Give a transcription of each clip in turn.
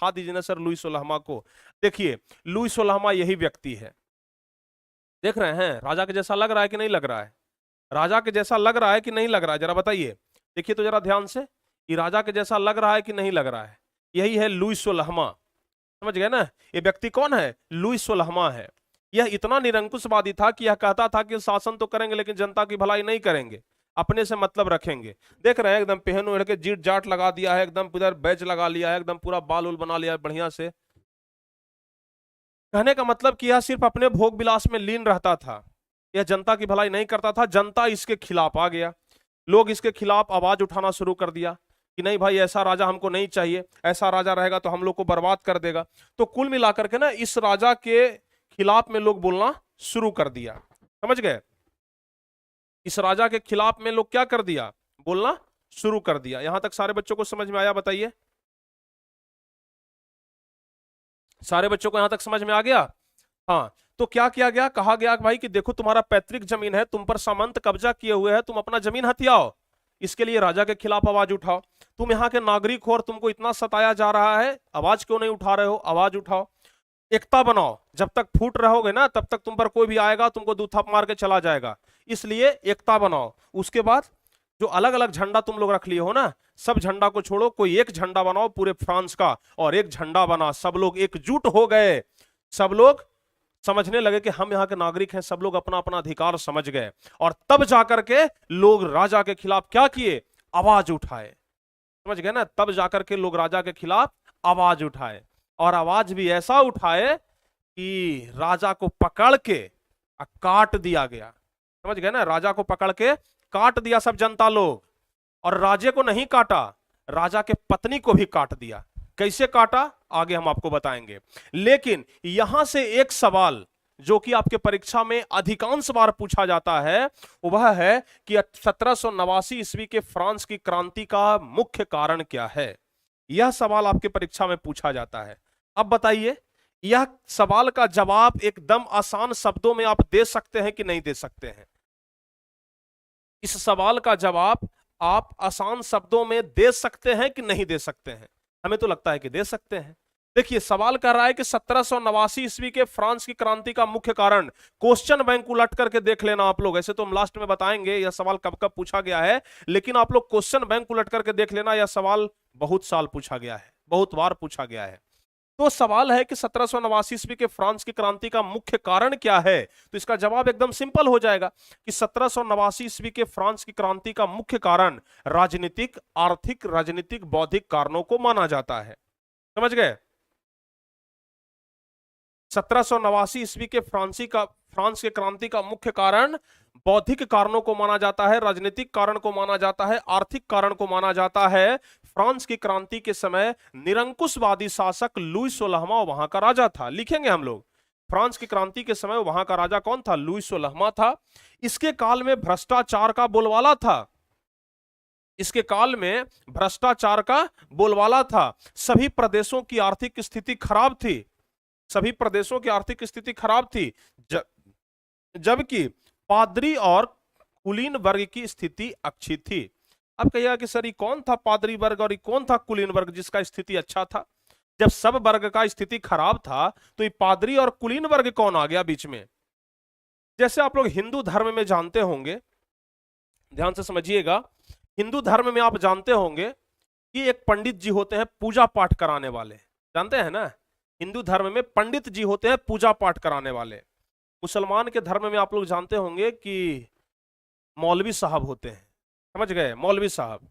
दिखा दीजिए ना सर लुई सोलहवां को। देखिए लुई सोलहवां यही व्यक्ति है, देख रहे हैं, राजा के जैसा लग रहा है कि नहीं लग रहा है? राजा के जैसा लग रहा है कि नहीं लग रहा है, जरा बताइए। देखिए तो जरा ध्यान से, कि राजा के जैसा लग रहा है कि नहीं लग रहा है। यही है लुई सोलहवां, समझ गए ना? ये व्यक्ति कौन है? लुई सोलहवां है। यह इतना निरंकुशवादी था कि यह कहता था कि शासन तो करेंगे लेकिन जनता की भलाई नहीं करेंगे, अपने से मतलब रखेंगे। देख रहे हैं एकदम पहन ओढ़ के जीट जाट लगा दिया है, एकदम इधर बैच लगा लिया है, एकदम पूरा बाल उल बना लिया है बढ़िया से। कहने का मतलब कि यह सिर्फ अपने भोग विलास में लीन रहता था, यह जनता की भलाई नहीं करता था। जनता इसके खिलाफ आ गया, लोग इसके खिलाफ आवाज उठाना शुरू कर दिया कि नहीं भाई ऐसा राजा हमको नहीं चाहिए, ऐसा राजा रहेगा तो हम लोग को बर्बाद कर देगा। तो कुल मिलाकर के ना इस राजा के खिलाफ में लोग बोलना शुरू कर दिया, समझ गए? इस राजा के खिलाफ में लोग क्या कर दिया? बोलना शुरू कर दिया। यहां तक सारे बच्चों को समझ में आया? बताइए, सारे बच्चों को यहां तक समझ में आ गया? हाँ, तो क्या किया गया? कहा गया भाई कि देखो तुम्हारा पैतृक जमीन है, तुम पर सामंत कब्जा किए हुए हैं, तुम अपना जमीन हथियाओ, इसके लिए राजा के खिलाफ आवाज उठाओ। तुम यहाँ के नागरिक हो और तुमको इतना सताया जा रहा है, आवाज क्यों नहीं उठा रहे हो? आवाज उठाओ, एकता बनाओ। जब तक फूट रहोगे ना तब तक तुम पर कोई भी आएगा तुमको दो थप मार के चला जाएगा, इसलिए एकता बनाओ। उसके बाद जो अलग अलग झंडा तुम लोग रख लिए हो ना, सब झंडा को छोड़ो, कोई एक झंडा बनाओ पूरे फ्रांस का, और एक झंडा बना, सब लोग एकजुट हो गए। सब लोग समझने लगे कि हम यहाँ के नागरिक हैं, सब लोग अपना अपना अधिकार समझ गए, और तब जाकर के लोग राजा के खिलाफ क्या किए? आवाज उठाए। समझ गए ना? तब जाकर के लोग राजा के खिलाफ आवाज उठाए, और आवाज भी ऐसा उठाए कि राजा को पकड़ के काट दिया गया। समझ गए ना? राजा को पकड़ के काट दिया सब जनता लोग, और राजे को नहीं काटा, राजा के पत्नी को भी काट दिया। कैसे काटा आगे हम आपको बताएंगे। लेकिन यहां से एक सवाल जो कि आपके परीक्षा में अधिकांश बार पूछा जाता है, वह है कि 1789 ईस्वी के फ्रांस की क्रांति का मुख्य कारण क्या है? यह सवाल आपके परीक्षा में पूछा जाता है। अब बताइए, यह सवाल का जवाब एकदम आसान शब्दों में आप दे सकते हैं कि नहीं दे सकते हैं? इस सवाल का जवाब आप आसान शब्दों में दे सकते हैं कि नहीं दे सकते हैं? हमें तो लगता है कि दे सकते हैं। देखिए सवाल कर रहा है कि 1789 ईस्वी के फ्रांस की क्रांति का मुख्य कारण। क्वेश्चन बैंक उलट करके देख लेना आप लोग, ऐसे तो हम लास्ट में बताएंगे यह सवाल कब कब पूछा गया है, लेकिन आप लोग क्वेश्चन बैंक उलट करके देख लेना, यह सवाल बहुत साल पूछा गया है, बहुत बार पूछा गया है। तो सवाल है कि 1789 ईस्वी के फ्रांस की क्रांति का मुख्य कारण क्या है? तो इसका जवाब एकदम सिंपल हो जाएगा कि 1789 ईस्वी के फ्रांस की क्रांति का मुख्य कारण राजनीतिक, आर्थिक, राजनीतिक, बौद्धिक कारणों को माना जाता है। समझ गए? 1789 ईस्वी के फ्रांस के क्रांति का मुख्य कारण बौद्धिक कारणों को माना जाता है, राजनीतिक कारण को माना जाता है, आर्थिक कारण को माना जाता है। फ्रांस की क्रांति के समय निरंकुशवादी शासक लुई 16वां वहां का राजा था। लिखेंगे हम लोग, फ्रांस की क्रांति के समय वहां का राजा कौन था? लुई 16वां था। इसके काल में भ्रष्टाचार का बोलबाला था, इसके काल में भ्रष्टाचार का बोलबाला था। सभी प्रदेशों की आर्थिक स्थिति खराब थी, सभी प्रदेशों की आर्थिक स्थिति खराब थी, जबकि पादरी और कुलीन वर्ग की स्थिति अच्छी थी। अब कहिएगा कि सर ये कौन था पादरी वर्ग और ये कौन था कुलीन वर्ग जिसका स्थिति अच्छा था? जब सब वर्ग का स्थिति खराब था तो ये पादरी और कुलीन वर्ग कौन आ गया बीच में? जैसे आप लोग हिंदू धर्म में जानते होंगे, ध्यान से समझिएगा, हिंदू धर्म में आप जानते होंगे कि एक पंडित जी होते हैं पूजा पाठ कराने वाले, जानते हैं ना? हिंदू धर्म में पंडित जी होते हैं पूजा पाठ कराने वाले। मुसलमान के धर्म में आप लोग जानते होंगे कि मौलवी साहब होते हैं, समझ गए? मौलवी साहब।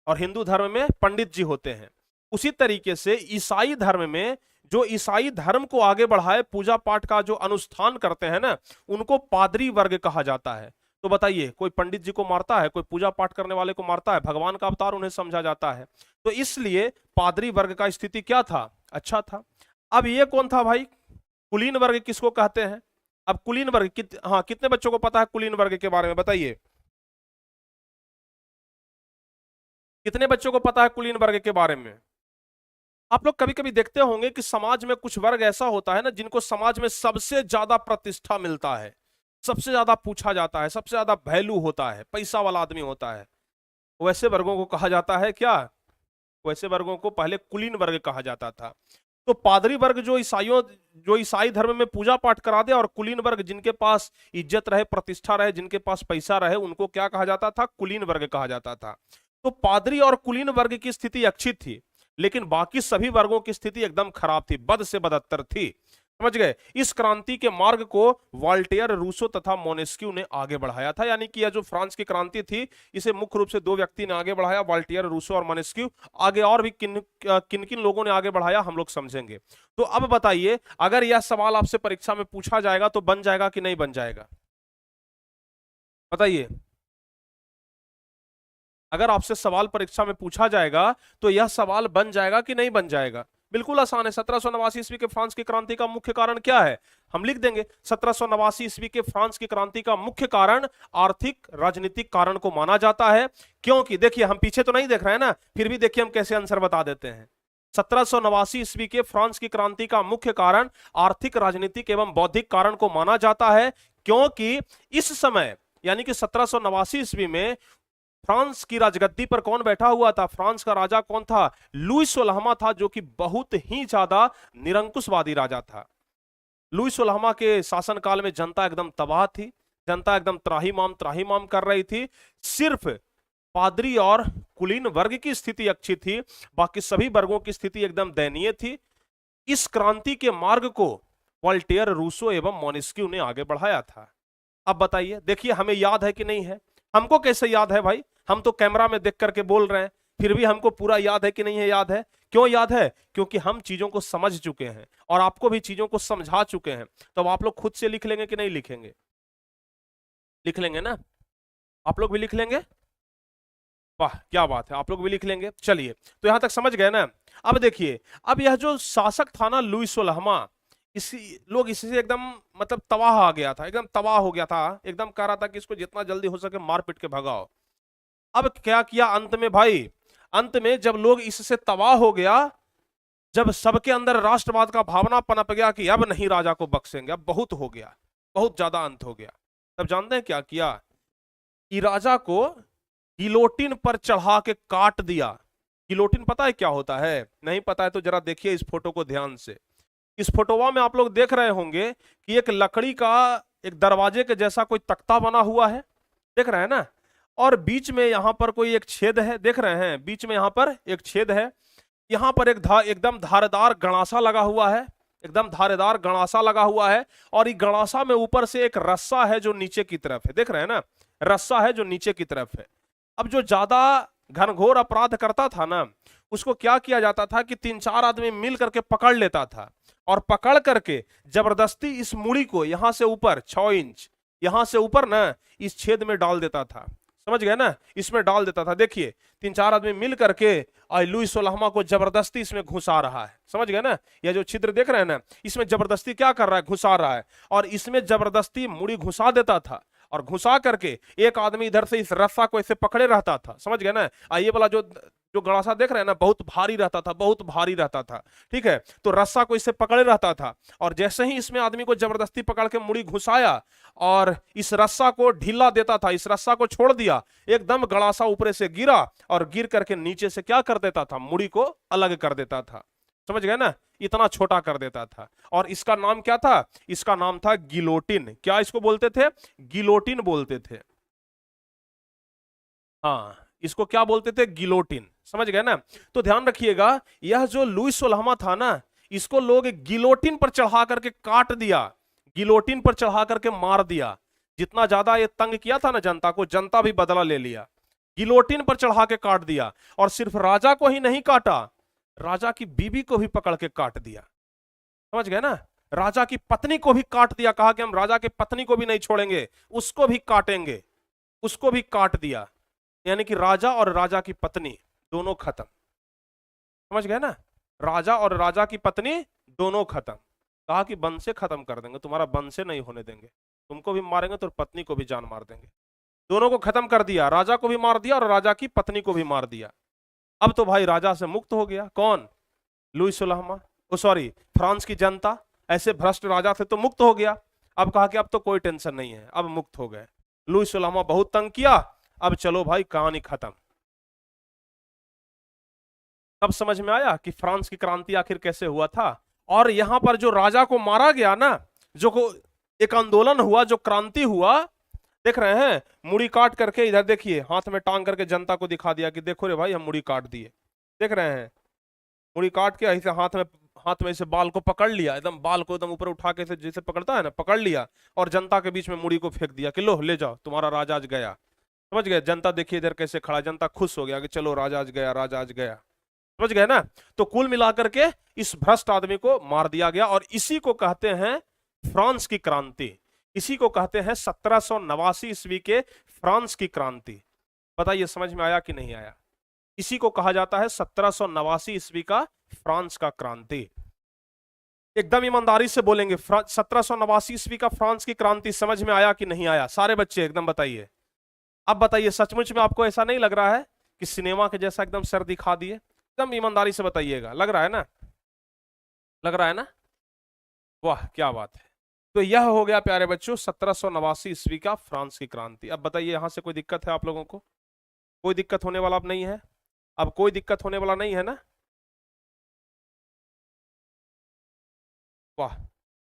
और हिंदू धर्म में पंडित जी होते हैं। उसी तरीके से ईसाई धर्म में जो ईसाई धर्म को आगे बढ़ाए, पूजा पाठ का जो अनुष्ठान करते हैं ना, उनको पादरी वर्ग कहा जाता है। तो बताइए, कोई पंडित जी को मारता है, कोई पूजा पाठ करने वाले को मारता है? भगवान का अवतार उन्हें समझा जाता है। तो इसलिए पादरी वर्ग का स्थिति क्या था? अच्छा था। अब ये कौन था भाई? कुलीन वर्ग किसको कहते हैं? अब कुलीन वर्ग कितने बच्चों को पता है कुलीन वर्ग के बारे में? बताइए, कितने बच्चों को पता है कुलीन वर्ग के बारे में? आप लोग कभी कभी देखते होंगे कि समाज में कुछ वर्ग ऐसा होता है ना जिनको समाज में सबसे ज्यादा प्रतिष्ठा मिलता है, सबसे ज्यादा पूछा जाता है, सबसे ज्यादा वैल्यू होता है, पैसा वाला आदमी होता है। वैसे वर्गों को कहा जाता है क्या? वैसे वर्गों को पहले कुलीन वर्ग कहा जाता था। तो पादरी वर्ग जो ईसाई धर्म में पूजा पाठ करा दे, और कुलीन वर्ग जिनके पास इज्जत रहे, प्रतिष्ठा रहे, जिनके पास पैसा रहे, उनको क्या कहा जाता था? कुलीन वर्ग कहा जाता था। तो पादरी और कुलीन वर्ग की स्थिति अच्छी थी, लेकिन बाकी सभी वर्गों की स्थिति एकदम खराब थी, बद से बदतर थी। समझ गए? इस क्रांति के मार्ग को वॉल्टेयर, रूसो तथा मोनेस्क्यू ने आगे बढ़ाया था। यानी कि यह जो फ्रांस की क्रांति थी, इसे मुख्य रूप से दो व्यक्ति ने आगे बढ़ाया, वॉल्टेयर, रूसो और मोनेस्क्यू। आगे और भी किन किन लोगों ने आगे बढ़ाया हम लोग समझेंगे। तो अब बताइए, अगर यह सवाल आपसे परीक्षा में पूछा जाएगा तो बन जाएगा कि नहीं बन जाएगा? बताइए, अगर आपसे सवाल परीक्षा में पूछा जाएगा तो यह सवाल बन जाएगा कि नहीं बन जाएगा? बिल्कुल आसान है। 1789 ईस्वी के फ्रांस की क्रांति का मुख्य कारण क्या है? हम लिख देंगे 1789 ईस्वी के फ्रांस की क्रांति का मुख्य कारण आर्थिक राजनीतिक कारण को माना जाता है। क्योंकि देखिए, हम पीछे तो नहीं देख रहे हैं ना, फिर भी देखिए हम कैसे आंसर बता देते हैं। 1789 ईस्वी के फ्रांस की क्रांति का मुख्य कारण आर्थिक, राजनीतिक एवं बौद्धिक कारण को माना जाता है, क्योंकि इस समय यानी कि 1789 ईस्वी में फ्रांस की राजगद्दी पर कौन बैठा हुआ था? फ्रांस का राजा कौन था? लुई 16वां था, जो कि बहुत ही ज्यादा निरंकुशवादी राजा था। लुई 16वां के शासनकाल में जनता एकदम तबाह थी, जनता एकदम त्राहिमाम कर रही थी। सिर्फ पादरी और कुलीन वर्ग की स्थिति अच्छी थी, बाकी सभी वर्गों की स्थिति एकदम दयनीय थी। इस क्रांति के मार्ग को वॉल्टेयर, रूसो एवं मोनेस्क्यू ने आगे बढ़ाया था। अब बताइए, देखिए हमें याद है कि नहीं है? हमको कैसे याद है भाई? हम तो कैमरा में देख करके बोल रहे हैं, फिर भी हमको पूरा याद है कि नहीं है? याद है। क्यों याद है? क्योंकि हम चीजों को समझ चुके हैं और आपको भी चीजों को समझा चुके हैं। तो अब आप लोग खुद से लिख लेंगे कि नहीं लिखेंगे? लिख लेंगे ना? आप लोग भी लिख लेंगे? वाह क्या बात है, आप लोग भी लिख लेंगे। चलिए, तो यहां तक समझ गए ना? अब देखिए, अब यह जो शासक था ना लुई 16वां, इसी लोग इससे एकदम मतलब तबाह आ गया था, एकदम तबाह हो गया था, एकदम कह रहा था कि इसको जितना जल्दी हो सके मार पीट के भगाओ। अब क्या किया अंत में भाई? अंत में जब लोग इससे तबाह हो गया, जब सबके अंदर राष्ट्रवाद का भावना पनप गया कि अब नहीं राजा को बख्शेंगे, अब बहुत हो गया, बहुत ज्यादा अंत हो गया, तब जानते हैं क्या किया? कि राजा को गिलोटिन पर चढ़ा के काट दिया। गिलोटिन पता है क्या होता है? नहीं पता है तो जरा देखिए इस फोटो को ध्यान से। इस फोटोवा में आप लोग देख रहे होंगे कि एक लकड़ी का एक दरवाजे के जैसा कोई तख्ता बना हुआ है, देख रहे हैं ना? और बीच में यहां पर कोई एक छेद है, देख रहे हैं? बीच में यहां पर एक छेद है, यहां पर एकदम धारदार गणासा लगा हुआ है, एकदम धारदार गणासा लगा हुआ है। और ये गणासा में ऊपर से एक रस्सा है जो नीचे की तरफ है, देख रहे हैं ना? रस्सा है जो नीचे की तरफ है। अब जो ज्यादा घनघोर अपराध करता था ना, उसको क्या किया जाता था कि 3-4 आदमी मिल करके पकड़ लेता था, और पकड़ करके जबरदस्ती इस मुड़ी को यहां से ऊपर 6 इंच यहां से ऊपर ना इस छेद में डाल देता था। समझ गए ना? इसमें डाल देता था। देखिए 3-4 आदमी मिल करके और लुई 16वां को जबरदस्ती इसमें घुसा रहा है। समझ गए ना? यह जो छिद्र देख रहे हैं ना, इसमें जबरदस्ती क्या कर रहा है? घुसा रहा है। और इसमें जबरदस्ती मुड़ी घुसा देता था, और घुसा करके एक आदमी इधर से इस रस्सा को ऐसे पकड़े रहता था। समझ गए ना? ये वाला जो जो गड़ासा देख रहे हैं ना, बहुत भारी रहता था, बहुत भारी रहता था। ठीक है, तो रस्सा को इससे पकड़े रहता था, और जैसे ही इसमें आदमी को जबरदस्ती पकड़ के मुड़ी घुसाया और इस रस्सा को ढीला देता था, इस रस्सा को छोड़ दिया, एकदम गड़ासा ऊपर से गिरा, और गिर करके नीचे से क्या कर देता था? मुड़ी को अलग कर देता था। समझ गए ना? इतना छोटा कर देता था। और इसका नाम क्या था? इसका नाम था गिलोटिन। क्या इसको बोलते थे? गिलोटिन बोलते थे। हाँ, इसको क्या बोलते थे? गिलोटिन। समझ गए ना? तो ध्यान रखिएगा, यह जो लुई 16वां था ना, इसको लोग गिलोटिन पर चढ़ा करके काट दिया, गिलोटिन पर चढ़ा करके मार दिया। जितना ज्यादा ये तंग किया था ना जनता को, जनता भी बदला ले लिया, गिलोटिन पर चढ़ा के काट दिया। और सिर्फ राजा को ही नहीं काटा, राजा की बीबी को भी पकड़ के काट दिया। समझ गए ना? राजा की पत्नी को भी काट दिया, कहा कि हम राजा की पत्नी को भी नहीं छोड़ेंगे, उसको भी काटेंगे, उसको भी काट दिया। यानी कि राजा और राजा की पत्नी दोनों खत्म। समझ गए ना? राजा और राजा की पत्नी दोनों खत्म। कहा कि वंश से खत्म कर देंगे, तुम्हारा वंश से नहीं होने देंगे, तुमको भी मारेंगे तो पत्नी को भी जान मार देंगे। दोनों को खत्म कर दिया, राजा को भी मार दिया और राजा की पत्नी को भी मार दिया। अब तो भाई राजा से मुक्त हो गया कौन? लुई 16वां, सॉरी फ्रांस की जनता। ऐसे भ्रष्ट राजा थे तो मुक्त हो गया। अब कहा कि अब तो कोई टेंशन नहीं है, अब मुक्त हो गए। लुई 16वां बहुत तंग किया, अब चलो भाई कहानी खत्म। तब समझ में आया कि फ्रांस की क्रांति आखिर कैसे हुआ था। और यहां पर जो राजा को मारा गया ना, जो को एक आंदोलन हुआ, जो क्रांति हुआ, देख रहे हैं, मुड़ी काट करके इधर देखिए, हाथ में टांग करके जनता को दिखा दिया कि देखो रे भाई हम मुड़ी काट दिए। देख रहे हैं, मुड़ी काट के ऐसे हाथ में ऐसे बाल को पकड़ लिया, एकदम बाल को एकदम ऊपर उठा के जैसे पकड़ता है ना, पकड़ लिया और जनता के बीच में मुड़ी को फेंक दिया कि लो ले जाओ, तुम्हारा राजा आज गया। समझ गए? जनता देखिए इधर कैसे खड़ा, जनता खुश हो गया कि चलो राजा आज गया, राजा आज गया। समझ गए ना? तो कुल मिलाकर के इस भ्रष्ट आदमी को मार दिया गया और इसी को कहते हैं फ्रांस की क्रांति। इसी को कहते हैं 1789 ईस्वी के फ्रांस की क्रांति। बताइए समझ में आया कि नहीं आया? इसी को कहा जाता है 1789 ईस्वी का फ्रांस का क्रांति। एकदम ईमानदारी से बोलेंगे, 1789 ईस्वी का फ्रांस की क्रांति समझ में आया कि नहीं आया? सारे बच्चे एकदम बताइए। अब बताइए, सचमुच में आपको ऐसा नहीं लग रहा है कि सिनेमा के जैसा एकदम सर दिखा दिए? एकदम ईमानदारी से बताइएगा, लग रहा है ना? लग रहा है ना? वाह क्या बात है। तो यह हो गया प्यारे बच्चों 1789 ईस्वी का फ्रांस की क्रांति। अब बताइए यहां से कोई दिक्कत है आप लोगों को? कोई दिक्कत होने वाला अब नहीं है? अब कोई दिक्कत होने वाला नहीं है ना? वाह।